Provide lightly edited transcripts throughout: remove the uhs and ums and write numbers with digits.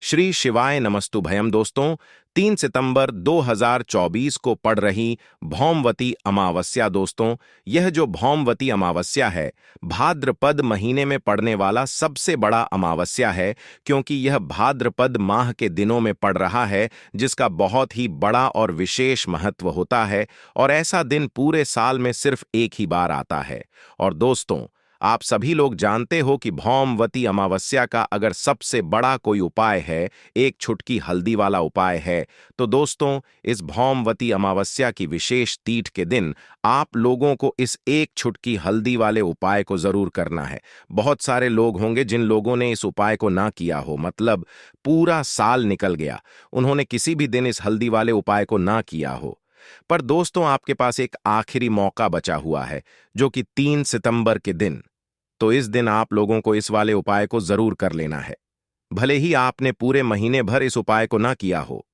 श्री शिवाय नमस्तुभयम दोस्तों। 3 सितंबर 2024 को पड़ रही भौमवती अमावस्या दोस्तों, यह जो भौमवती अमावस्या है भाद्रपद महीने में पड़ने वाला सबसे बड़ा अमावस्या है, क्योंकि यह भाद्रपद माह के दिनों में पड़ रहा है, जिसका बहुत ही बड़ा और विशेष महत्व होता है। और ऐसा दिन पूरे साल में सिर्फ एक ही बार आता है। और दोस्तों, आप सभी लोग जानते हो कि भौमवती अमावस्या का अगर सबसे बड़ा कोई उपाय है, एक छुटकी हल्दी वाला उपाय है, तो दोस्तों इस भौमवती अमावस्या की विशेष तीथ के दिन आप लोगों को इस एक छुटकी हल्दी वाले उपाय को जरूर करना है। बहुत सारे लोग होंगे जिन लोगों ने इस उपाय को ना किया हो, मतलब पूरा साल निकल गया, उन्होंने किसी भी दिन इस हल्दी वाले उपाय को ना किया हो। पर दोस्तों, आपके पास एक आखिरी मौका बचा हुआ है, जो कि 3 सितंबर के दिन। तो इस दिन आप लोगों को इस वाले उपाय को जरूर कर लेना है। भले ही आपने पूरे महीने भर इस उपाय को ना किया हो,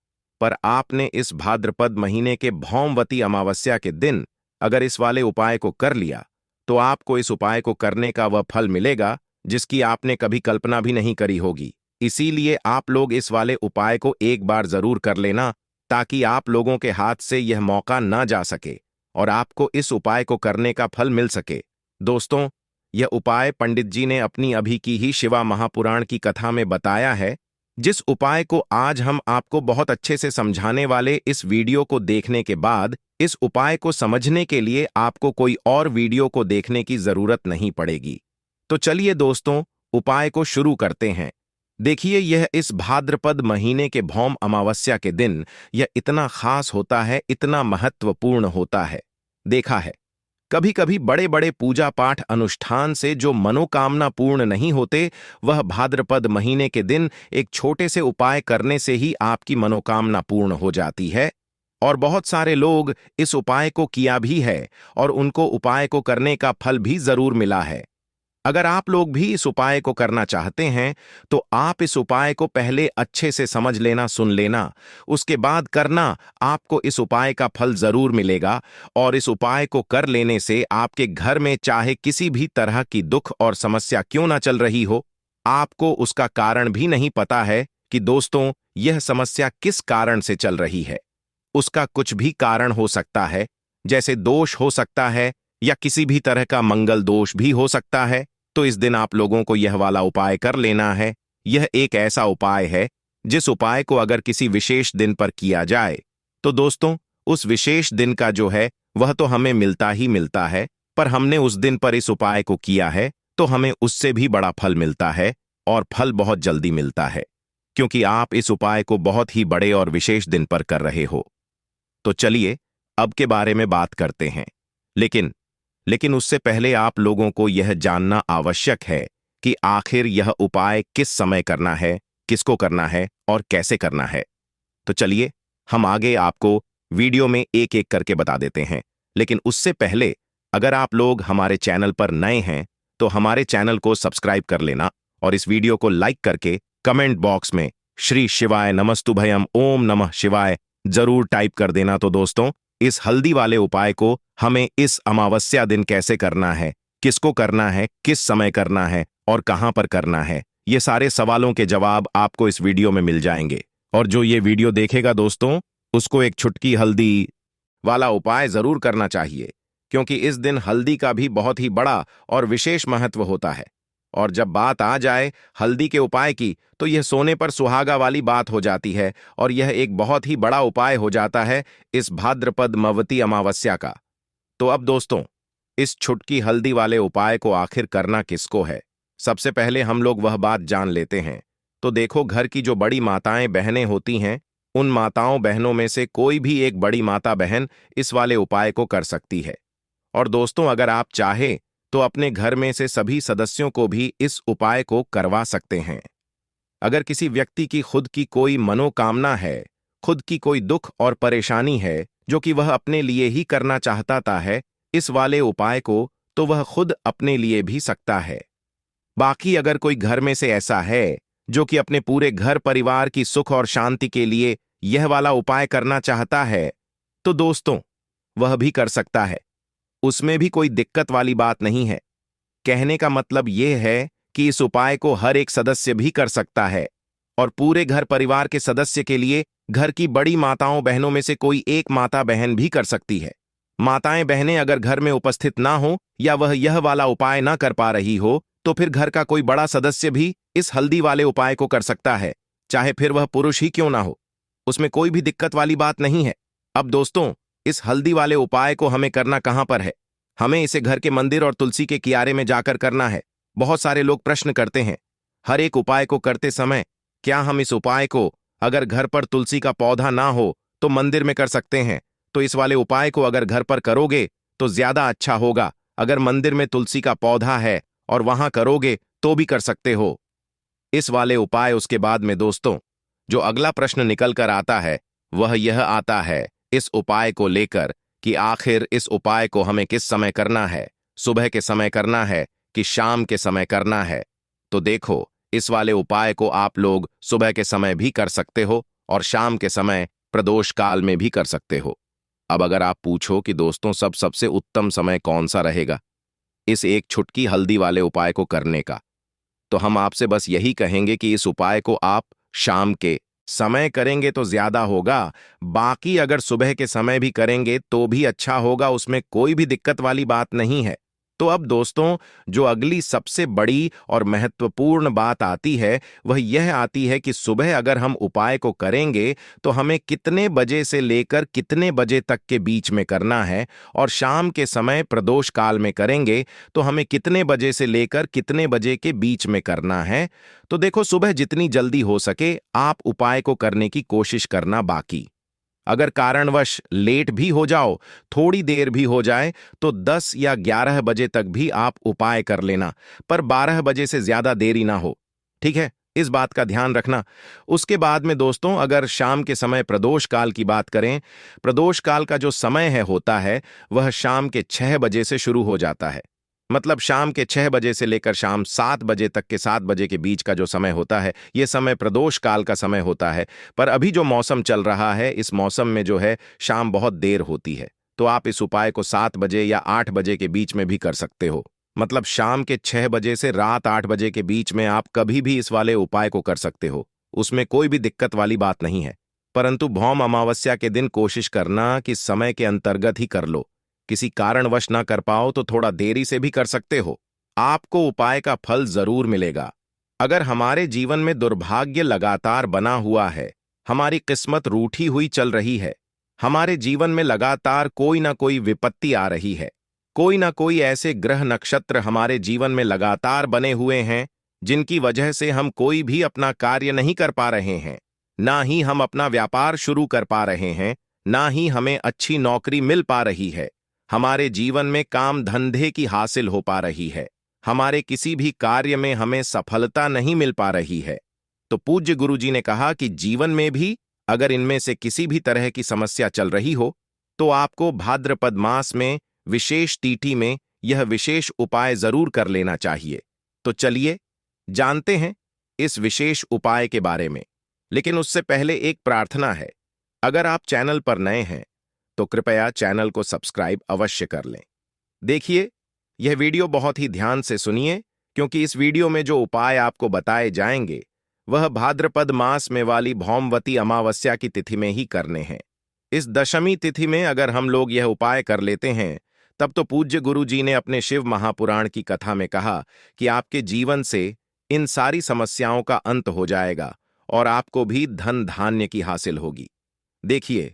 पर आपने इस भाद्रपद महीने के भौमवती अमावस्या के दिन अगर इस वाले उपाय को कर लिया, तो आपको इस उपाय को करने का वह फल मिलेगा जिसकी आपने कभी कल्पना भी नहीं करी होगी। इसीलिए आप लोग इस वाले उपाय को एक बार जरूर कर लेना, ताकि आप लोगों के हाथ से यह मौका ना जा सके और आपको इस उपाय को करने का फल मिल सके। दोस्तों, यह उपाय पंडित जी ने अपनी अभी की ही शिवा महापुराण की कथा में बताया है। जिस उपाय को आज हम आपको बहुत अच्छे से समझाने वाले, इस वीडियो को देखने के बाद इस उपाय को समझने के लिए आपको कोई और वीडियो को देखने की जरूरत नहीं पड़ेगी। तो चलिए दोस्तों, उपाय को शुरू करते हैं। देखिए, यह इस भाद्रपद महीने के भौम अमावस्या के दिन यह इतना खास होता है, इतना महत्वपूर्ण होता है। देखा है, कभी कभी बड़े बड़े पूजा पाठ अनुष्ठान से जो मनोकामना पूर्ण नहीं होते, वह भाद्रपद महीने के दिन एक छोटे से उपाय करने से ही आपकी मनोकामना पूर्ण हो जाती है। और बहुत सारे लोग इस उपाय को किया भी है और उनको उपाय को करने का फल भी जरूर मिला है। अगर आप लोग भी इस उपाय को करना चाहते हैं, तो आप इस उपाय को पहले अच्छे से समझ लेना, सुन लेना, उसके बाद करना। आपको इस उपाय का फल जरूर मिलेगा। और इस उपाय को कर लेने से आपके घर में चाहे किसी भी तरह की दुख और समस्या क्यों ना चल रही हो, आपको उसका कारण भी नहीं पता है कि दोस्तों यह समस्या किस कारण से चल रही है। उसका कुछ भी कारण हो सकता है, जैसे दोष हो सकता है या किसी भी तरह का मंगल दोष भी हो सकता है। तो इस दिन आप लोगों को यह वाला उपाय कर लेना है। यह एक ऐसा उपाय है जिस उपाय को अगर किसी विशेष दिन पर किया जाए, तो दोस्तों उस विशेष दिन का जो है वह तो हमें मिलता ही मिलता है, पर हमने उस दिन पर इस उपाय को किया है तो हमें उससे भी बड़ा फल मिलता है, और फल बहुत जल्दी मिलता है, क्योंकि आप इस उपाय को बहुत ही बड़े और विशेष दिन पर कर रहे हो। तो चलिए अब के बारे में बात करते हैं। लेकिन उससे पहले आप लोगों को यह जानना आवश्यक है कि आखिर यह उपाय किस समय करना है, किसको करना है और कैसे करना है। तो चलिए हम आगे आपको वीडियो में एक एक करके बता देते हैं। लेकिन उससे पहले अगर आप लोग हमारे चैनल पर नए हैं, तो हमारे चैनल को सब्सक्राइब कर लेना और इस वीडियो को लाइक करके कमेंट बॉक्स में श्री शिवाय नमस्तुभयम ओम नमः शिवाय जरूर टाइप कर देना। तो दोस्तों, इस हल्दी वाले उपाय को हमें इस अमावस्या दिन कैसे करना है, किसको करना है, किस समय करना है और कहां पर करना है, ये सारे सवालों के जवाब आपको इस वीडियो में मिल जाएंगे। और जो ये वीडियो देखेगा दोस्तों, उसको एक छुटकी हल्दी वाला उपाय जरूर करना चाहिए, क्योंकि इस दिन हल्दी का भी बहुत ही बड़ा और विशेष महत्व होता है। और जब बात आ जाए हल्दी के उपाय की, तो यह सोने पर सुहागा वाली बात हो जाती है, और यह एक बहुत ही बड़ा उपाय हो जाता है इस भाद्रपद मवती अमावस्या का। तो अब दोस्तों, इस छुटकी हल्दी वाले उपाय को आखिर करना किसको है, सबसे पहले हम लोग वह बात जान लेते हैं। तो देखो, घर की जो बड़ी माताएं बहनें होती हैं, उन माताओं बहनों में से कोई भी एक बड़ी माता बहन इस वाले उपाय को कर सकती है। और दोस्तों, अगर आप चाहे तो अपने घर में से सभी सदस्यों को भी इस उपाय को करवा सकते हैं। अगर किसी व्यक्ति की खुद की कोई मनोकामना है, खुद की कोई दुख और परेशानी है जो कि वह अपने लिए ही करना चाहता है इस वाले उपाय को, तो वह खुद अपने लिए भी सकता है। बाकी अगर कोई घर में से ऐसा है जो कि अपने पूरे घर परिवार की सुख और शांति के लिए यह वाला उपाय करना चाहता है, तो दोस्तों वह भी कर सकता है। उसमें भी कोई दिक्कत वाली बात नहीं है। कहने का मतलब यह है कि इस उपाय को हर एक सदस्य भी कर सकता है। और पूरे घर परिवार के सदस्य के लिए घर की बड़ी माताओं बहनों में से कोई एक माता बहन भी कर सकती है। माताएं बहनें अगर घर में उपस्थित ना हो या वह यह वाला उपाय ना कर पा रही हो तो फिर घर का कोई बड़ा सदस्य भी इस हल्दी वाले उपाय को कर सकता है, चाहे फिर वह पुरुष ही क्यों ना हो। उसमें कोई भी दिक्कत वाली बात नहीं है। अब दोस्तों, इस हल्दी वाले उपाय को हमें करना कहां पर है? हमें इसे घर के मंदिर और तुलसी के किनारे में जाकर करना है। बहुत सारे लोग प्रश्न करते हैं हर एक उपाय को करते समय, क्या हम इस उपाय को अगर घर पर तुलसी का पौधा ना हो तो मंदिर में कर सकते हैं? तो इस वाले उपाय को अगर घर पर करोगे तो ज्यादा अच्छा होगा। अगर मंदिर में तुलसी का पौधा है और वहां करोगे तो भी कर सकते हो इस वाले उपाय। उसके बाद में दोस्तों, जो अगला प्रश्न निकल कर आता है वह यह आता है इस उपाय को लेकर कि आखिर इस उपाय को हमें किस समय करना है, सुबह के समय करना है कि शाम के समय करना है? तो देखो, इस वाले उपाय को आप लोग सुबह के समय भी कर सकते हो और शाम के समय प्रदोष काल में भी कर सकते हो। अब अगर आप पूछो कि दोस्तों सबसे उत्तम समय कौन सा रहेगा इस एक छुटकी हल्दी वाले उपाय को करने का, तो हम आपसे बस यही कहेंगे कि इस उपाय को आप शाम के समय करेंगे तो ज्यादा होगा। बाकी अगर सुबह के समय भी करेंगे तो भी अच्छा होगा, उसमें कोई भी दिक्कत वाली बात नहीं है। तो अब दोस्तों, जो अगली सबसे बड़ी और महत्वपूर्ण बात आती है वह यह आती है कि सुबह अगर हम उपाय को करेंगे तो हमें कितने बजे से लेकर कितने बजे तक के बीच में करना है, और शाम के समय प्रदोष काल में करेंगे तो हमें कितने बजे से लेकर कितने बजे के बीच में करना है। तो देखो, सुबह जितनी जल्दी हो सके आप उपाय को करने की कोशिश करना। बाकी अगर कारणवश लेट भी हो जाओ, थोड़ी देर भी हो जाए, तो 10 या 11 बजे तक भी आप उपाय कर लेना, पर 12 बजे से ज्यादा देरी ना हो। ठीक है, इस बात का ध्यान रखना। उसके बाद में दोस्तों, अगर शाम के समय प्रदोष काल की बात करें, प्रदोष काल का जो समय होता है वह शाम के 6 बजे से शुरू हो जाता है। मतलब शाम के 6 बजे से लेकर शाम 7 बजे तक के 7 बजे के बीच का जो समय होता है यह समय प्रदोष काल का समय होता है। पर अभी जो मौसम चल रहा है इस मौसम में जो है शाम बहुत देर होती है, तो आप इस उपाय को 7 बजे या 8 बजे के बीच में भी कर सकते हो। मतलब शाम के 6 बजे से रात 8 बजे के बीच में आप कभी भी इस वाले उपाय को कर सकते हो, उसमें कोई भी दिक्कत वाली बात नहीं है। परंतु भौम अमावस्या के दिन कोशिश करना कि समय के अंतर्गत ही कर लो। किसी कारणवश ना कर पाओ तो थोड़ा देरी से भी कर सकते हो, आपको उपाय का फल जरूर मिलेगा। अगर हमारे जीवन में दुर्भाग्य लगातार बना हुआ है, हमारी किस्मत रूठी हुई चल रही है, हमारे जीवन में लगातार कोई ना कोई विपत्ति आ रही है, कोई ना कोई ऐसे ग्रह नक्षत्र हमारे जीवन में लगातार बने हुए हैं जिनकी वजह से हम कोई भी अपना कार्य नहीं कर पा रहे हैं, ना ही हम अपना व्यापार शुरू कर पा रहे हैं, ना ही हमें अच्छी नौकरी मिल पा रही है, हमारे जीवन में काम धंधे की हासिल हो पा रही है, हमारे किसी भी कार्य में हमें सफलता नहीं मिल पा रही है, तो पूज्य गुरुजी ने कहा कि जीवन में भी अगर इनमें से किसी भी तरह की समस्या चल रही हो तो आपको भाद्रपद मास में विशेष तिथि में यह विशेष उपाय जरूर कर लेना चाहिए। तो चलिए जानते हैं इस विशेष उपाय के बारे में, लेकिन उससे पहले एक प्रार्थना है। अगर आप चैनल पर नए हैं तो कृपया चैनल को सब्सक्राइब अवश्य कर लें। देखिए, यह वीडियो बहुत ही ध्यान से सुनिए, क्योंकि इस वीडियो में जो उपाय आपको बताए जाएंगे वह भाद्रपद मास में वाली भौमवती अमावस्या की तिथि में ही करने हैं। इस दशमी तिथि में अगर हम लोग यह उपाय कर लेते हैं तब तो पूज्य गुरु जी ने अपने शिव महापुराण की कथा में कहा कि आपके जीवन से इन सारी समस्याओं का अंत हो जाएगा और आपको भी धन धान्य की हासिल होगी। देखिए,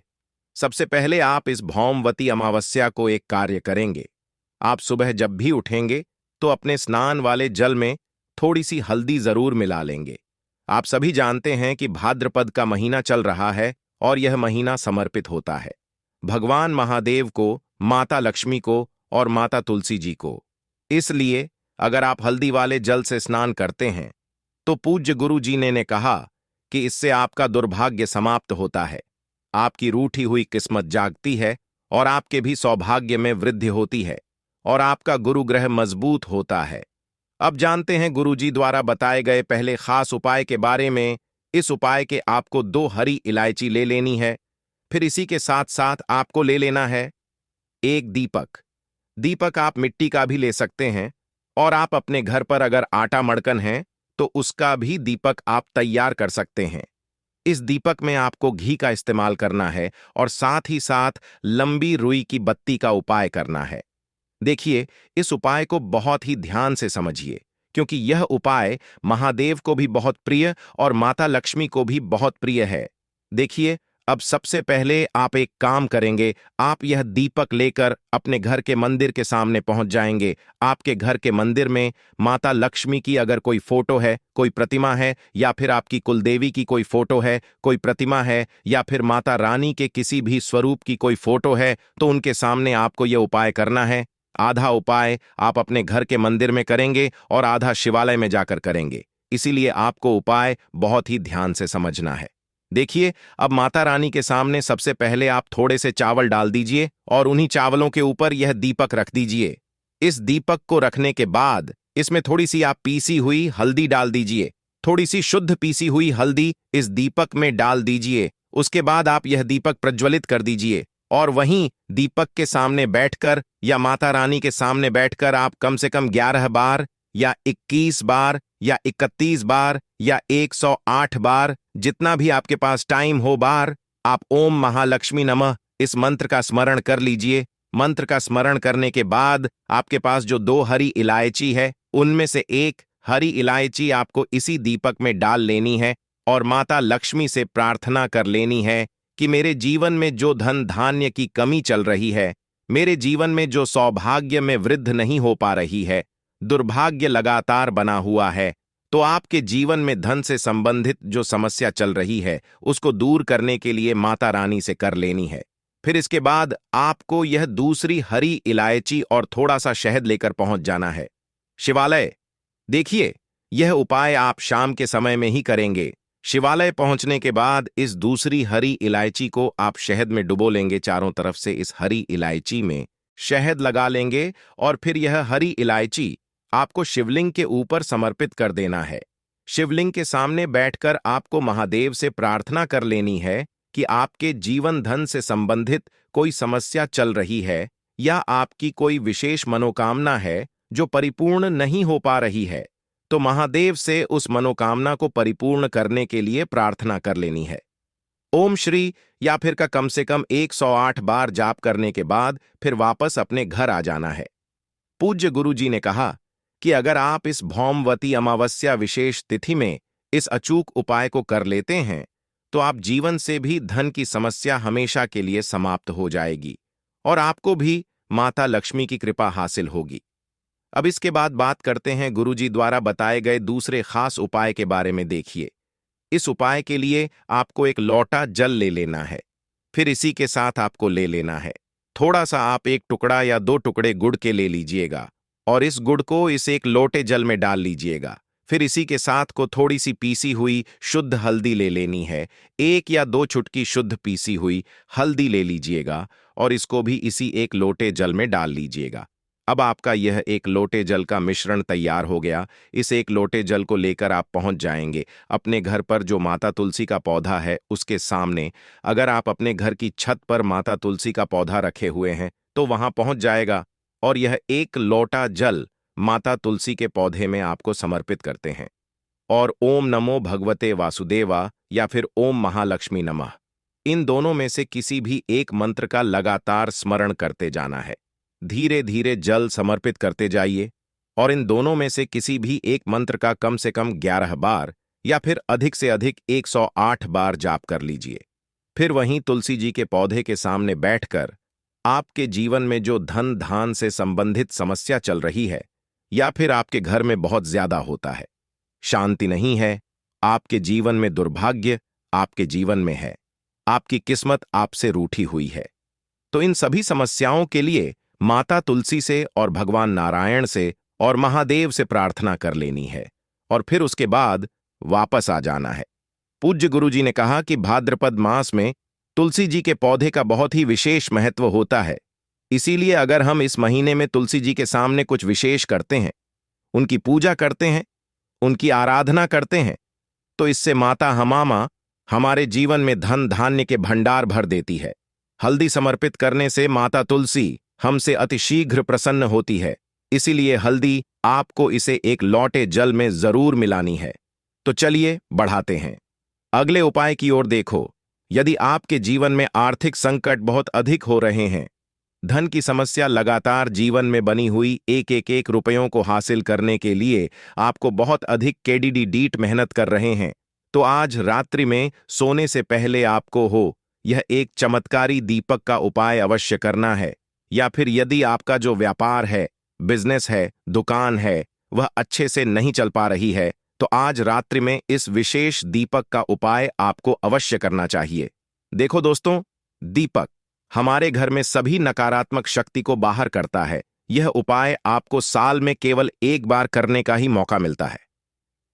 सबसे पहले आप इस भौमवती अमावस्या को एक कार्य करेंगे। आप सुबह जब भी उठेंगे तो अपने स्नान वाले जल में थोड़ी सी हल्दी जरूर मिला लेंगे। आप सभी जानते हैं कि भाद्रपद का महीना चल रहा है और यह महीना समर्पित होता है भगवान महादेव को, माता लक्ष्मी को और माता तुलसी जी को। इसलिए अगर आप हल्दी वाले जल से स्नान करते हैं तो पूज्य गुरु जी ने कहा कि इससे आपका दुर्भाग्य समाप्त होता है, आपकी रूठी हुई किस्मत जागती है और आपके भी सौभाग्य में वृद्धि होती है और आपका गुरु ग्रह मजबूत होता है। अब जानते हैं गुरुजी द्वारा बताए गए पहले खास उपाय के बारे में। इस उपाय के आपको 2 हरी इलायची ले लेनी है, फिर इसी के साथ साथ आपको ले लेना है एक दीपक। दीपक आप मिट्टी का भी ले सकते हैं, और आप अपने घर पर अगर आटा मड़कन है तो उसका भी दीपक आप तैयार कर सकते हैं। इस दीपक में आपको घी का इस्तेमाल करना है और साथ ही साथ लंबी रुई की बत्ती का उपाय करना है। देखिए, इस उपाय को बहुत ही ध्यान से समझिए, क्योंकि यह उपाय महादेव को भी बहुत प्रिय और माता लक्ष्मी को भी बहुत प्रिय है। देखिए, अब सबसे पहले आप एक काम करेंगे, आप यह दीपक लेकर अपने घर के मंदिर के सामने पहुंच जाएंगे। आपके घर के मंदिर में माता लक्ष्मी की अगर कोई फोटो है, कोई प्रतिमा है, या फिर आपकी कुलदेवी की कोई फोटो है, कोई प्रतिमा है, या फिर माता रानी के किसी भी स्वरूप की कोई फोटो है, तो उनके सामने आपको यह उपाय करना है। आधा उपाय आप अपने घर के मंदिर में करेंगे और आधा शिवालय में जाकर करेंगे। इसीलिए आपको उपाय बहुत ही ध्यान से समझना है। देखिए, अब माता रानी के सामने सबसे पहले आप थोड़े से चावल डाल दीजिए और उन्हीं चावलों के ऊपर यह दीपक रख दीजिए। इस दीपक को रखने के बाद इसमें थोड़ी सी आप पीसी हुई हल्दी डाल दीजिए। थोड़ी सी शुद्ध पीसी हुई हल्दी इस दीपक में डाल दीजिए। उसके बाद आप यह दीपक प्रज्वलित कर दीजिए और वहीं दीपक के सामने बैठकर या माता रानी के सामने बैठकर आप कम से कम 11 बार या 21 बार या 31 बार या 108 बार, जितना भी आपके पास टाइम हो बार, आप ओम महालक्ष्मी नमः इस मंत्र का स्मरण कर लीजिए। मंत्र का स्मरण करने के बाद आपके पास जो 2 हरी इलायची है, उनमें से एक हरी इलायची आपको इसी दीपक में डाल लेनी है और माता लक्ष्मी से प्रार्थना कर लेनी है कि मेरे जीवन में जो धन धान्य की कमी चल रही है, मेरे जीवन में जो सौभाग्य में वृद्धि नहीं हो पा रही है, दुर्भाग्य लगातार बना हुआ है, तो आपके जीवन में धन से संबंधित जो समस्या चल रही है, उसको दूर करने के लिए माता रानी से कर लेनी है। फिर इसके बाद आपको यह दूसरी हरी इलायची और थोड़ा सा शहद लेकर पहुंच जाना है शिवालय। देखिए, यह उपाय आप शाम के समय में ही करेंगे। शिवालय पहुंचने के बाद इस दूसरी हरी इलायची को आप शहद में डुबो लेंगे। चारों तरफ से इस हरी इलायची में शहद लगा लेंगे और फिर यह हरी इलायची आपको शिवलिंग के ऊपर समर्पित कर देना है। शिवलिंग के सामने बैठकर आपको महादेव से प्रार्थना कर लेनी है कि आपके जीवन धन से संबंधित कोई समस्या चल रही है या आपकी कोई विशेष मनोकामना है जो परिपूर्ण नहीं हो पा रही है, तो महादेव से उस मनोकामना को परिपूर्ण करने के लिए प्रार्थना कर लेनी है। ओम श्री या फिर का कम से कम 108 बार जाप करने के बाद फिर वापस अपने घर आ जाना है। पूज्य गुरु जी ने कहा कि अगर आप इस भौमवती अमावस्या विशेष तिथि में इस अचूक उपाय को कर लेते हैं, तो आप जीवन से भी धन की समस्या हमेशा के लिए समाप्त हो जाएगी और आपको भी माता लक्ष्मी की कृपा हासिल होगी। अब इसके बाद बात करते हैं गुरुजी द्वारा बताए गए दूसरे खास उपाय के बारे में। देखिए, इस उपाय के लिए आपको एक लोटा जल ले लेना है। फिर इसी के साथ आपको ले लेना है थोड़ा सा आप 1 टुकड़ा या 2 टुकड़े गुड़ के ले लीजिएगा और इस गुड़ को इस 1 लोटे जल में डाल लीजिएगा। फिर इसी के साथ को थोड़ी सी पीसी हुई शुद्ध हल्दी ले लेनी है। 1 या 2 चुटकी शुद्ध पीसी हुई हल्दी ले लीजिएगा और इसको भी इसी 1 लोटे जल में डाल लीजिएगा। अब आपका यह 1 लोटे जल का मिश्रण तैयार हो गया। इस 1 लोटे जल को लेकर आप पहुंच जाएंगे अपने घर पर जो माता तुलसी का पौधा है उसके सामने। अगर आप अपने घर की छत पर माता तुलसी का पौधा रखे हुए हैं तो वहां पहुंच जाएगा और यह 1 लोटा जल माता तुलसी के पौधे में आपको समर्पित करते हैं और ओम नमो भगवते वासुदेवा या फिर ओम महालक्ष्मी नमः, इन दोनों में से किसी भी एक मंत्र का लगातार स्मरण करते जाना है। धीरे धीरे जल समर्पित करते जाइए और इन दोनों में से किसी भी एक मंत्र का कम से कम 11 बार या फिर अधिक से अधिक 108 बार जाप कर लीजिए। फिर वहीं तुलसी जी के पौधे के सामने बैठकर आपके जीवन में जो धन धान से संबंधित समस्या चल रही है या फिर आपके घर में बहुत ज्यादा होता है, शांति नहीं है, आपके जीवन में दुर्भाग्य आपके जीवन में है, आपकी किस्मत आपसे रूठी हुई है, तो इन सभी समस्याओं के लिए माता तुलसी से और भगवान नारायण से और महादेव से प्रार्थना कर लेनी है और फिर उसके बाद वापस आ जाना है। पूज्य गुरु जी ने कहा कि भाद्रपद मास में तुलसी जी के पौधे का बहुत ही विशेष महत्व होता है। इसीलिए अगर हम इस महीने में तुलसी जी के सामने कुछ विशेष करते हैं, उनकी पूजा करते हैं, उनकी आराधना करते हैं, तो इससे माता हमामा हमारे जीवन में धन धान्य के भंडार भर देती है। हल्दी समर्पित करने से माता तुलसी हमसे अतिशीघ्र प्रसन्न होती है इसीलिए हल्दी आपको इसे एक लौटे जल में जरूर मिलानी है। तो चलिए बढ़ाते हैं। अगले उपाय की ओर देखो। यदि आपके जीवन में आर्थिक संकट बहुत अधिक हो रहे हैं, धन की समस्या लगातार जीवन में बनी हुई, एक रुपयों को हासिल करने के लिए आपको बहुत अधिक केडीडीडीट मेहनत कर रहे हैं, तो आज रात्रि में सोने से पहले आपको यह एक चमत्कारी दीपक का उपाय अवश्य करना है। या फिर यदि आपका जो व्यापार है, बिजनेस है, दुकान है, वह अच्छे से नहीं चल पा रही है, तो आज रात्रि में इस विशेष दीपक का उपाय आपको अवश्य करना चाहिए। देखो दोस्तों, दीपक हमारे घर में सभी नकारात्मक शक्ति को बाहर करता है। यह उपाय आपको साल में केवल एक बार करने का ही मौका मिलता है।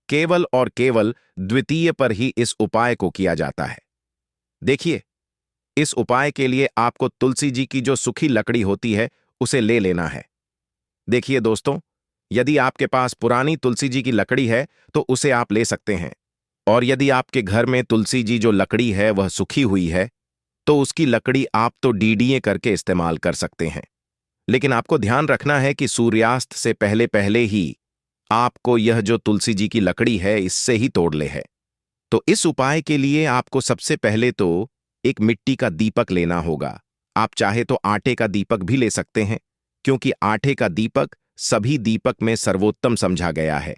केवल और केवल द्वितीय पर ही इस उपाय को किया जाता है। देखिए, इस उपाय के लिए आपको तुलसी जी की जो सूखी लकड़ी होती है, उसे ले लेना है। देखिए दोस्तों, यदि आपके पास पुरानी तुलसी जी की लकड़ी है तो उसे आप ले सकते हैं, और यदि आपके घर में तुलसी जी जो लकड़ी है वह सूखी हुई है, तो उसकी लकड़ी आप तो डीडीए करके इस्तेमाल कर सकते हैं। लेकिन आपको ध्यान रखना है कि सूर्यास्त से पहले पहले ही आपको यह जो तुलसी जी की लकड़ी है इससे ही तोड़ ले है। तो इस उपाय के लिए आपको सबसे पहले तो एक मिट्टी का दीपक लेना होगा। आप चाहे तो आटे का दीपक भी ले सकते हैं, क्योंकि आटे का दीपक सभी दीपक में सर्वोत्तम समझा गया है।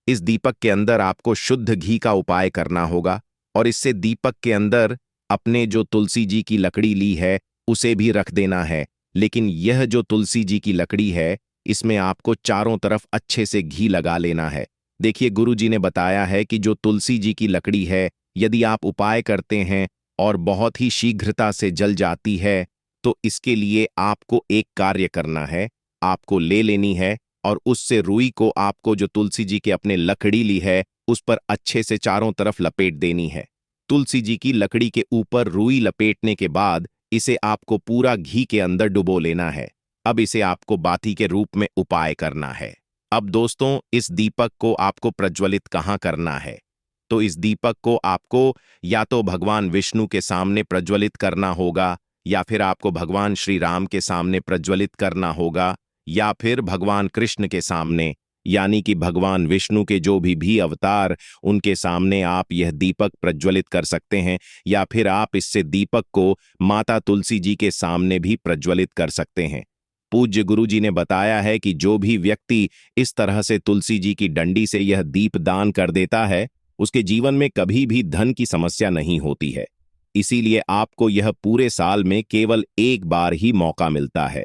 इस दीपक के अंदर आपको शुद्ध घी का उपाय करना होगा, और इससे दीपक के अंदर अपने जो तुलसी जी की लकड़ी ली है उसे भी रख देना है। लेकिन यह जो तुलसी जी की लकड़ी है, इसमें आपको चारों तरफ अच्छे से घी लगा लेना है। देखिए, गुरु जी ने बताया है कि जो तुलसी जी की लकड़ी है, यदि आप उपाय करते हैं और बहुत ही शीघ्रता से जल जाती है, तो इसके लिए आपको एक कार्य करना है। आपको ले लेनी है और उससे रुई को आपको जो तुलसी जी के अपने लकड़ी ली है उस पर अच्छे से चारों तरफ लपेट देनी है। तुलसी जी की लकड़ी के ऊपर रुई लपेटने के बाद इसे आपको पूरा घी के अंदर डुबो लेना है। अब इसे आपको बाती के रूप में उपाय करना है। अब दोस्तों, इस दीपक को आपको प्रज्वलित कहाँ करना है? तो इस दीपक को आपको या तो भगवान विष्णु के सामने प्रज्वलित करना होगा, या फिर आपको भगवान श्री राम के सामने प्रज्वलित करना होगा, या फिर भगवान कृष्ण के सामने, यानी कि भगवान विष्णु के जो भी अवतार, उनके सामने आप यह दीपक प्रज्वलित कर सकते हैं। या फिर आप इससे दीपक को माता तुलसी जी के सामने भी प्रज्वलित कर सकते हैं। पूज्य गुरु जी ने बताया है कि जो भी व्यक्ति इस तरह से तुलसी जी की डंडी से यह दीप दान कर देता है, उसके जीवन में कभी भी धन की समस्या नहीं होती है। इसीलिए आपको यह पूरे साल में केवल एक बार ही मौका मिलता है।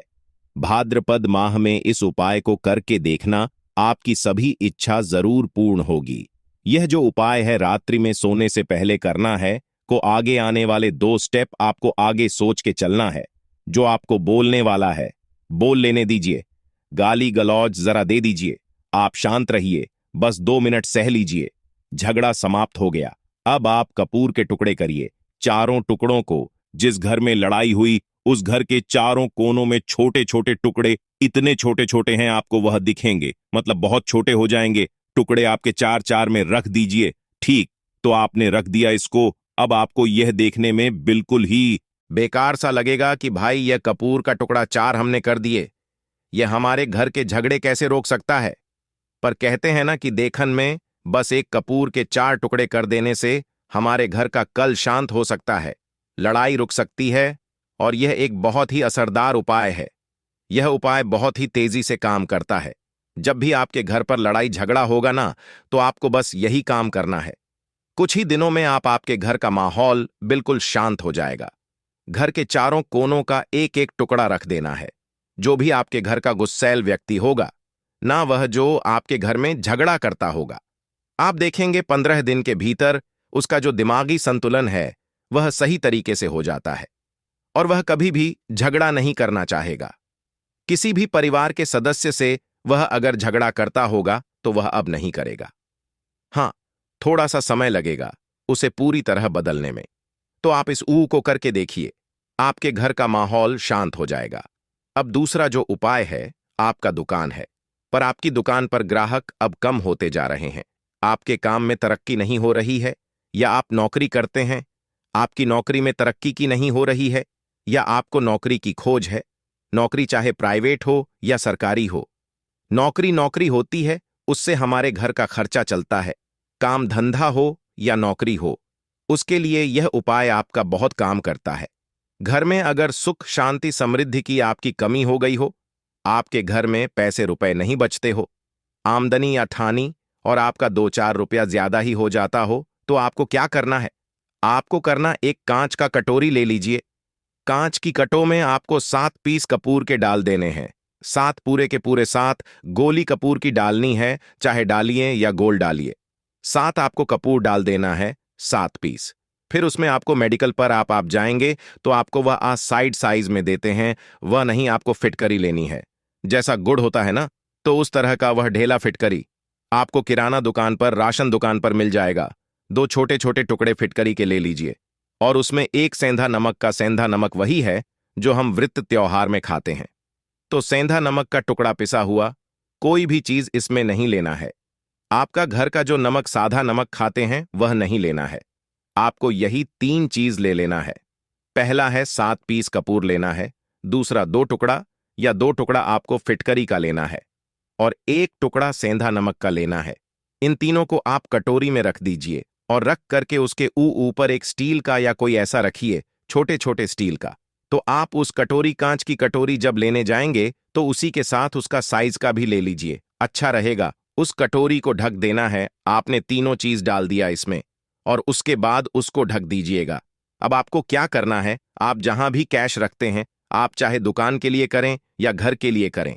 भाद्रपद माह में इस उपाय को करके देखना, आपकी सभी इच्छा जरूर पूर्ण होगी। यह जो उपाय है रात्रि में सोने से पहले करना है, को आगे आने वाले 2 स्टेप आपको आगे सोच के चलना है। जो आपको बोलने वाला है, बोल लेने दीजिए। गाली गलौज जरा दे दीजिए। आप शांत रहिए, बस 2 मिनट सह लीजिए। झगड़ा समाप्त हो गया। अब आप कपूर के टुकड़े करिए। चारों टुकड़ों को, जिस घर में लड़ाई हुई उस घर के चारों कोनों में छोटे छोटे टुकड़े, इतने छोटे छोटे हैं आपको वह दिखेंगे, मतलब बहुत छोटे हो जाएंगे। टुकड़े आपके 4-4 में रख दीजिए। ठीक, तो आपने रख दिया इसको। अब आपको यह देखने में बिल्कुल ही बेकार सा लगेगा कि भाई यह कपूर का टुकड़ा 4 हमने कर दिए, यह हमारे घर के झगड़े कैसे रोक सकता है। पर कहते हैं ना कि देखन में बस एक कपूर के 4 टुकड़े कर देने से हमारे घर का कल शांत हो सकता है, लड़ाई रुक सकती है। और यह एक बहुत ही असरदार उपाय है। यह उपाय बहुत ही तेजी से काम करता है। जब भी आपके घर पर लड़ाई झगड़ा होगा ना, तो आपको बस यही काम करना है। कुछ ही दिनों में आपके घर का माहौल बिल्कुल शांत हो जाएगा। घर के चारों कोनों का एक एक टुकड़ा रख देना है। जो भी आपके घर का गुस्सैल व्यक्ति होगा ना, वह जो आपके घर में झगड़ा करता होगा, आप देखेंगे 15 दिन के भीतर उसका जो दिमागी संतुलन है वह सही तरीके से हो जाता है, और वह कभी भी झगड़ा नहीं करना चाहेगा। किसी भी परिवार के सदस्य से वह अगर झगड़ा करता होगा तो वह अब नहीं करेगा। हाँ, थोड़ा सा समय लगेगा उसे पूरी तरह बदलने में। तो आप इस को करके देखिए, आपके घर का माहौल शांत हो जाएगा। अब दूसरा जो उपाय है, आपका दुकान है, पर आपकी दुकान पर ग्राहक अब कम होते जा रहे हैं। आपके काम में तरक्की नहीं हो रही है, या आप नौकरी करते हैं, आपकी नौकरी में तरक्की की नहीं हो रही है, या आपको नौकरी की खोज है। नौकरी चाहे प्राइवेट हो या सरकारी हो, नौकरी नौकरी होती है, उससे हमारे घर का खर्चा चलता है। काम धंधा हो या नौकरी हो, उसके लिए यह उपाय आपका बहुत काम करता है। घर में अगर सुख शांति समृद्धि की आपकी कमी हो गई हो, आपके घर में पैसे रुपए नहीं बचते हो, आमदनी या ठानी और आपका 2-4 रुपया ज्यादा ही हो जाता हो, तो आपको क्या करना है? आपको करना, एक कांच का कटोरी ले लीजिए। कांच की कटो में आपको 7 पीस कपूर के डाल देने हैं। 7 पूरे के पूरे 7 गोली कपूर की डालनी है, चाहे डालिए या गोल डालिए। 7 आपको कपूर डाल देना है, 7 पीस। फिर उसमें आपको मेडिकल पर आप जाएंगे तो आपको वह आज साइड साइज में देते हैं, वह नहीं, आपको फिटकरी लेनी है। जैसा गुड़ होता है ना, तो उस तरह का वह ढेला फिटकरी आपको किराना दुकान पर, राशन दुकान पर मिल जाएगा। 2 छोटे छोटे टुकड़े फिटकरी के ले लीजिए और उसमें 1 सेंधा नमक का, सेंधा नमक वही है जो हम व्रत त्योहार में खाते हैं, तो सेंधा नमक का टुकड़ा पिसा हुआ, कोई भी चीज इसमें नहीं लेना है। आपका घर का जो नमक, साधा नमक खाते हैं, वह नहीं लेना है। आपको यही 3 चीज ले लेना है। पहला है 7 पीस कपूर लेना है, दूसरा 2 टुकड़ा या 2 टुकड़ा आपको फिटकरी का लेना है और 1 टुकड़ा सेंधा नमक का लेना है। इन तीनों को आप कटोरी में रख दीजिए और रख करके उसके ऊपर एक स्टील का या कोई ऐसा रखिए, छोटे छोटे स्टील का। तो आप उस कटोरी, कांच की कटोरी जब लेने जाएंगे तो उसी के साथ उसका साइज का भी ले लीजिए, अच्छा रहेगा। उस कटोरी को ढक देना है। आपने तीनों चीज डाल दिया इसमें और उसके बाद उसको ढक दीजिएगा। अब आपको क्या करना है, आप जहां भी कैश रखते हैं, आप चाहे दुकान के लिए करें या घर के लिए करें,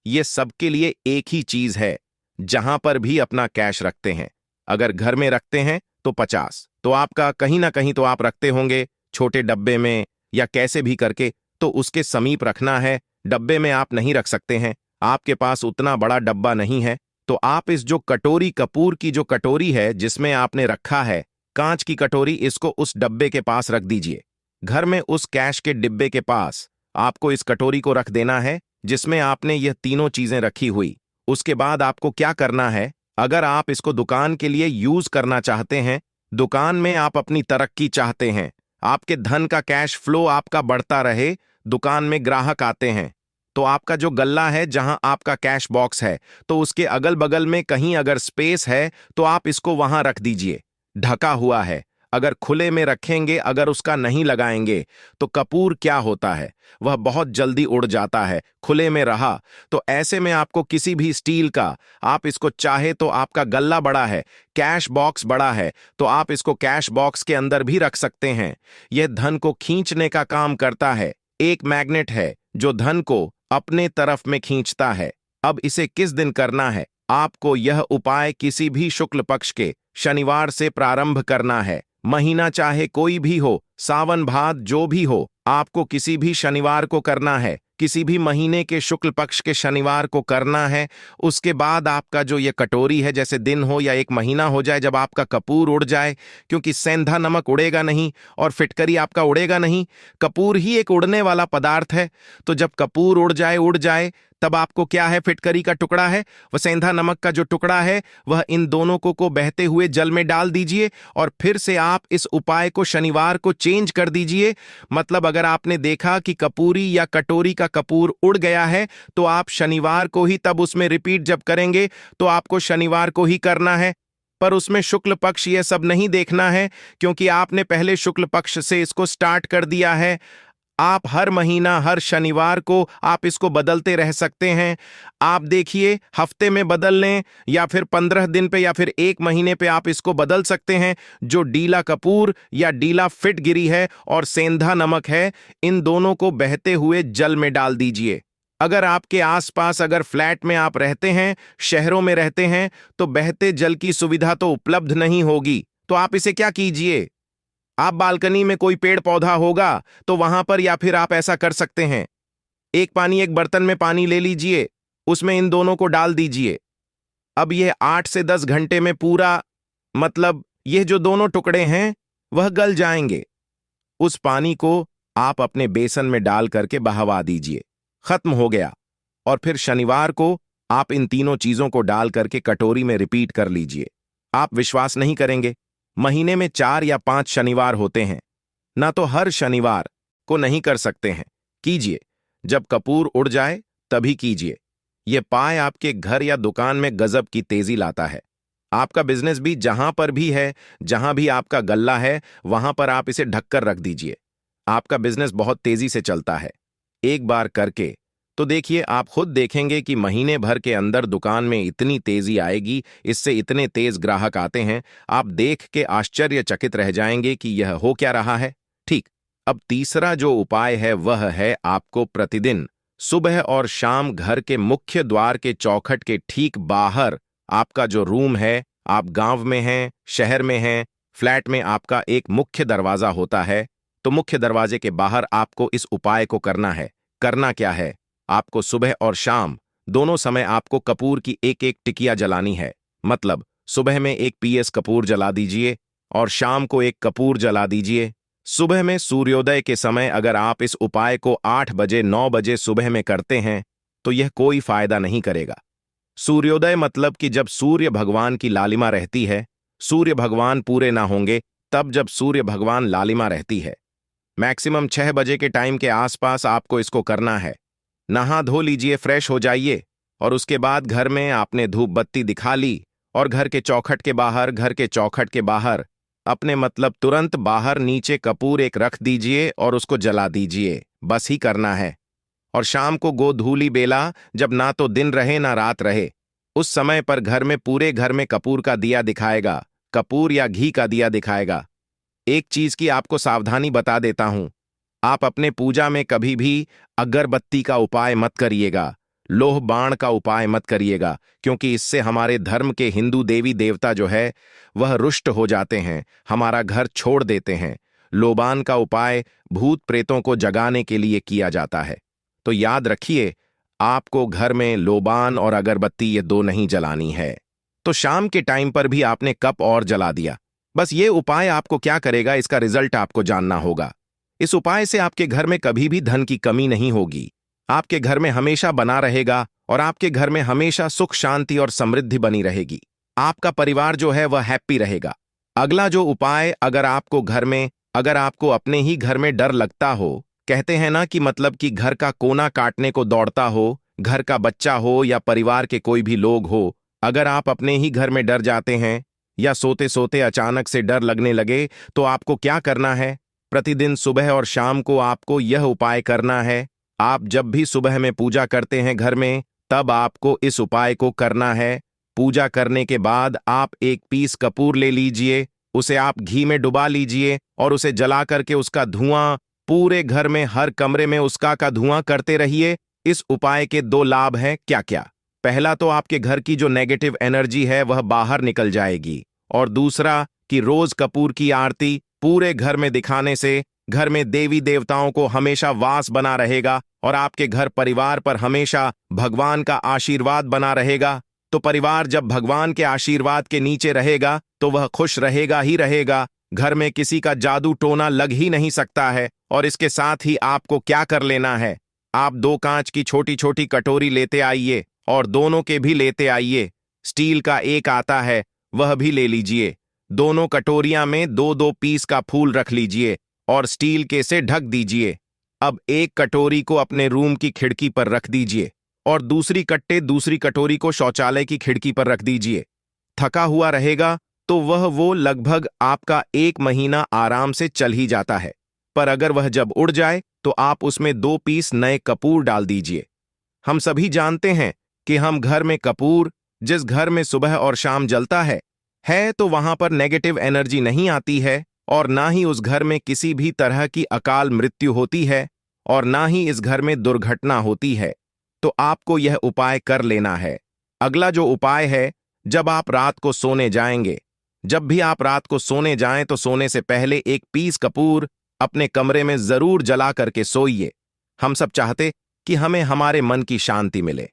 ये सबके लिए एक ही चीज है। जहां पर भी अपना कैश रखते हैं, अगर घर में रखते हैं तो 50, तो आपका कहीं ना कहीं तो आप रखते होंगे छोटे डब्बे में या कैसे भी करके, तो उसके समीप रखना है। डब्बे में आप नहीं रख सकते हैं, आपके पास उतना बड़ा डब्बा नहीं है, तो आप इस जो कटोरी, कपूर की जो कटोरी है जिसमें आपने रखा है कांच की कटोरी, इसको उस डब्बे के पास रख दीजिए। घर में उस कैश के डिब्बे के पास आपको इस कटोरी को रख देना है जिसमें आपने यह तीनों चीजें रखी हुई। उसके बाद आपको क्या करना है, अगर आप इसको दुकान के लिए यूज करना चाहते हैं, दुकान में आप अपनी तरक्की चाहते हैं, आपके धन का कैश फ्लो आपका बढ़ता रहे, दुकान में ग्राहक आते हैं, तो आपका जो गल्ला है जहां आपका कैश बॉक्स है, तो उसके अगल बगल में कहीं अगर स्पेस है तो आप इसको वहां रख दीजिए। ढका हुआ है, अगर खुले में रखेंगे, अगर उसका नहीं लगाएंगे, तो कपूर क्या होता है, वह बहुत जल्दी उड़ जाता है। खुले में रहा तो ऐसे में आपको किसी भी स्टील का, आप इसको चाहे तो, आपका गल्ला बड़ा है, कैश बॉक्स बड़ा है, तो आप इसको कैश बॉक्स के अंदर भी रख सकते हैं। यह धन को खींचने का काम करता है, एक मैग्नेट है जो धन को अपने तरफ में खींचता है। अब इसे किस दिन करना है, आपको यह उपाय किसी भी शुक्ल पक्ष के शनिवार से प्रारंभ करना है। महीना चाहे कोई भी हो, सावन भाद जो भी हो, आपको किसी भी शनिवार को करना है, किसी भी महीने के शुक्ल पक्ष के शनिवार को करना है। उसके बाद आपका जो ये कटोरी है, जैसे दिन हो या एक महीना हो जाए जब आपका कपूर उड़ जाए, क्योंकि सेंधा नमक उड़ेगा नहीं और फिटकरी आपका उड़ेगा नहीं, कपूर ही एक उड़ने वाला पदार्थ है। तो जब कपूर उड़ जाए तब आपको क्या है, फिटकरी का टुकड़ा है, वह सेंधा नमक का जो टुकड़ा है, वह इन दोनों को बहते हुए जल में डाल दीजिए और फिर से आप इस उपाय को शनिवार को चेंज कर दीजिए। मतलब अगर आपने देखा कि कपूरी या कटोरी का कपूर उड़ गया है, तो आप शनिवार को ही तब उसमें रिपीट जब करेंगे तो आपको शनिवार को ही करना है। पर उसमें शुक्ल पक्ष ये सब नहीं देखना है, क्योंकि आपने पहले शुक्ल पक्ष से इसको स्टार्ट कर दिया है। आप हर महीना, हर शनिवार को आप इसको बदलते रह सकते हैं। आप देखिए, हफ्ते में बदल लें या फिर 15 दिन पे या फिर 1 महीने पे आप इसको बदल सकते हैं। जो डीला कपूर या डीला फिटगिरी है और सेंधा नमक है, इन दोनों को बहते हुए जल में डाल दीजिए। अगर आपके आसपास, अगर फ्लैट में आप रहते हैं, शहरों में रहते हैं, तो बहते जल की सुविधा तो उपलब्ध नहीं होगी, तो आप इसे क्या कीजिए, आप बालकनी में कोई पेड़ पौधा होगा तो वहां पर, या फिर आप ऐसा कर सकते हैं, एक बर्तन में पानी ले लीजिए, उसमें इन दोनों को डाल दीजिए। अब ये 8 से 10 घंटे में पूरा, मतलब ये जो दोनों टुकड़े हैं वह गल जाएंगे। उस पानी को आप अपने बेसन में डाल करके बहवा दीजिए, खत्म हो गया। और फिर शनिवार को आप इन तीनों चीजों को डाल करके कटोरी में रिपीट कर लीजिए। आप विश्वास नहीं करेंगे, महीने में 4 या 5 शनिवार होते हैं ना, तो हर शनिवार को नहीं कर सकते हैं, कीजिए। जब कपूर उड़ जाए तभी कीजिए। ये पाए आपके घर या दुकान में गजब की तेजी लाता है। आपका बिजनेस भी जहां पर भी है, जहां भी आपका गल्ला है, वहां पर आप इसे ढककर रख दीजिए। आपका बिजनेस बहुत तेजी से चलता है। एक बार करके तो देखिए, आप खुद देखेंगे कि महीने भर के अंदर दुकान में इतनी तेजी आएगी, इससे इतने तेज ग्राहक आते हैं, आप देख के आश्चर्यचकित रह जाएंगे कि यह हो क्या रहा है। ठीक। अब तीसरा जो उपाय है वह है आपको प्रतिदिन सुबह और शाम घर के मुख्य द्वार के चौखट के ठीक बाहर, आपका जो रूम है, आप गांव में हैं, शहर में हैं, फ्लैट में आपका एक मुख्य दरवाजा होता है, तो मुख्य दरवाजे के बाहर आपको इस उपाय को करना है। करना क्या है? आपको सुबह और शाम दोनों समय आपको कपूर की एक एक टिकिया जलानी है। मतलब सुबह में एक पीएस कपूर जला दीजिए और शाम को एक कपूर जला दीजिए। सुबह में सूर्योदय के समय अगर आप इस उपाय को 8 बजे 9 बजे सुबह में करते हैं तो यह कोई फायदा नहीं करेगा। सूर्योदय मतलब कि जब सूर्य भगवान की लालिमा रहती है, सूर्य भगवान पूरे ना होंगे तब जब सूर्य भगवान लालिमा रहती है। मैक्सिमम 6 बजे के टाइम के आसपास आपको इसको करना है। नहा धो लीजिए, फ्रेश हो जाइए और उसके बाद घर में आपने धूप बत्ती दिखा ली और घर के चौखट के बाहर अपने मतलब तुरंत बाहर नीचे कपूर एक रख दीजिए और उसको जला दीजिए। बस ही करना है। और शाम को गोधूली बेला, जब ना तो दिन रहे ना रात रहे, उस समय पर घर में पूरे घर में कपूर का दिया दिखाएगा, कपूर या घी का दिया दिखाएगा। एक चीज की आपको सावधानी बता देता हूं, आप अपने पूजा में कभी भी अगरबत्ती का उपाय मत करिएगा, लोह बाण का उपाय मत करिएगा, क्योंकि इससे हमारे धर्म के हिंदू देवी देवता जो है वह रुष्ट हो जाते हैं, हमारा घर छोड़ देते हैं। लोबान का उपाय भूत प्रेतों को जगाने के लिए किया जाता है। तो याद रखिए, आपको घर में लोबान और अगरबत्ती ये दो नहीं जलानी है। तो शाम के टाइम पर भी आपने कप और जला दिया। बस ये उपाय आपको क्या करेगा, इसका रिजल्ट आपको जानना होगा। इस उपाय से आपके घर में कभी भी धन की कमी नहीं होगी, आपके घर में हमेशा बना रहेगा और आपके घर में हमेशा सुख शांति और समृद्धि बनी रहेगी। आपका परिवार जो है वह हैप्पी रहेगा। अगला जो उपाय, अगर आपको अपने ही घर में डर लगता हो, कहते हैं ना कि मतलब कि घर का कोना काटने को दौड़ता हो, घर का बच्चा हो या परिवार के कोई भी लोग हो, अगर आप अपने ही घर में डर जाते हैं या सोते सोते अचानक से डर लगने लगे, तो आपको क्या करना है? प्रतिदिन सुबह और शाम को आपको यह उपाय करना है। आप जब भी सुबह में पूजा करते हैं घर में, तब आपको इस उपाय को करना है। पूजा करने के बाद आप एक पीस कपूर ले लीजिए, उसे आप घी में डुबा लीजिए और उसे जला करके उसका धुआं पूरे घर में हर कमरे में उसका का धुआं करते रहिए। इस उपाय के दो लाभ हैं क्या क्या? पहला तो आपके घर की जो नेगेटिव एनर्जी है वह बाहर निकल जाएगी, और दूसरा कि रोज कपूर की आरती पूरे घर में दिखाने से घर में देवी देवताओं को हमेशा वास बना रहेगा और आपके घर परिवार पर हमेशा भगवान का आशीर्वाद बना रहेगा। तो परिवार जब भगवान के आशीर्वाद के नीचे रहेगा तो वह खुश रहेगा ही रहेगा। घर में किसी का जादू टोना लग ही नहीं सकता है। और इसके साथ ही आपको क्या कर लेना है, आप 2 कांच की छोटी छोटी कटोरी लेते आइए और दोनों के भी लेते आइए। स्टील का एक आता है, वह भी ले लीजिए। दोनों कटोरियां में 2-2 पीस का फूल रख लीजिए और स्टील के से ढक दीजिए। अब एक कटोरी को अपने रूम की खिड़की पर रख दीजिए और दूसरी कटोरी को शौचालय की खिड़की पर रख दीजिए। थका हुआ रहेगा तो वो लगभग आपका 1 महीना आराम से चल ही जाता है। पर अगर वह जब उड़ जाए तो आप उसमें 2 पीस नए कपूर डाल दीजिए। हम सभी जानते हैं कि हम घर में कपूर जिस घर में सुबह और शाम जलता है तो वहां पर नेगेटिव एनर्जी नहीं आती है और ना ही उस घर में किसी भी तरह की अकाल मृत्यु होती है और ना ही इस घर में दुर्घटना होती है। तो आपको यह उपाय कर लेना है। अगला जो उपाय है, जब आप रात को सोने जाएंगे, जब भी आप रात को सोने जाएं तो सोने से पहले 1 पीस कपूर अपने कमरे में जरूर जला करके सोइए। हम सब चाहते कि हमें हमारे मन की शांति मिले।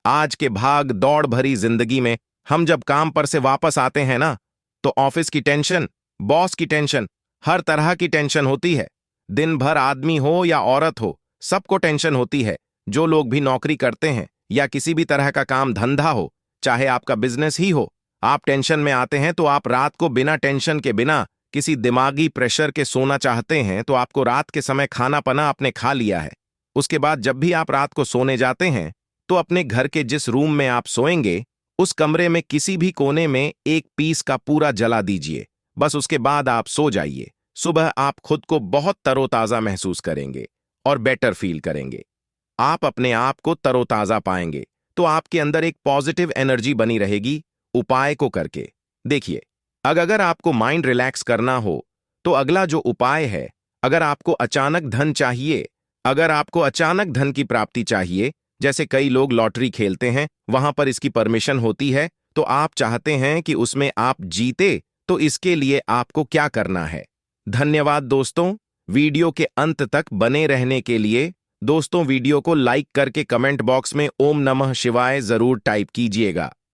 आज के भाग दौड़ भरी जिंदगी में हम जब काम पर से वापस आते हैं ना, तो ऑफिस की टेंशन, बॉस की टेंशन, हर तरह की टेंशन होती है। दिन भर आदमी हो या औरत हो, सबको टेंशन होती है। जो लोग भी नौकरी करते हैं या किसी भी तरह का काम धंधा हो, चाहे आपका बिजनेस ही हो, आप टेंशन में आते हैं तो आप रात को बिना टेंशन के, बिना किसी दिमागी प्रेशर के सोना चाहते हैं। तो आपको रात के समय खाना पना आपने खा लिया है। उसके बाद जब भी आप रात को सोने जाते हैं तो अपने घर के जिस रूम में आप सोएंगे उस कमरे में किसी भी कोने में एक पीस का पूरा जला दीजिए। बस उसके बाद आप सो जाइए। सुबह आप खुद को बहुत तरोताजा महसूस करेंगे और बेटर फील करेंगे। आप अपने आप को तरोताजा पाएंगे तो आपके अंदर एक पॉजिटिव एनर्जी बनी रहेगी। उपाय को करके देखिए। अगर आपको माइंड रिलैक्स करना हो तो अगला जो उपाय है, अगर आपको अचानक धन की प्राप्ति चाहिए, जैसे कई लोग लॉटरी खेलते हैं, वहां पर इसकी परमिशन होती है, तो आप चाहते हैं कि उसमें आप जीते, तो इसके लिए आपको क्या करना है। धन्यवाद दोस्तों, वीडियो के अंत तक बने रहने के लिए। दोस्तों, वीडियो को लाइक करके कमेंट बॉक्स में ओम नमः शिवाय जरूर टाइप कीजिएगा।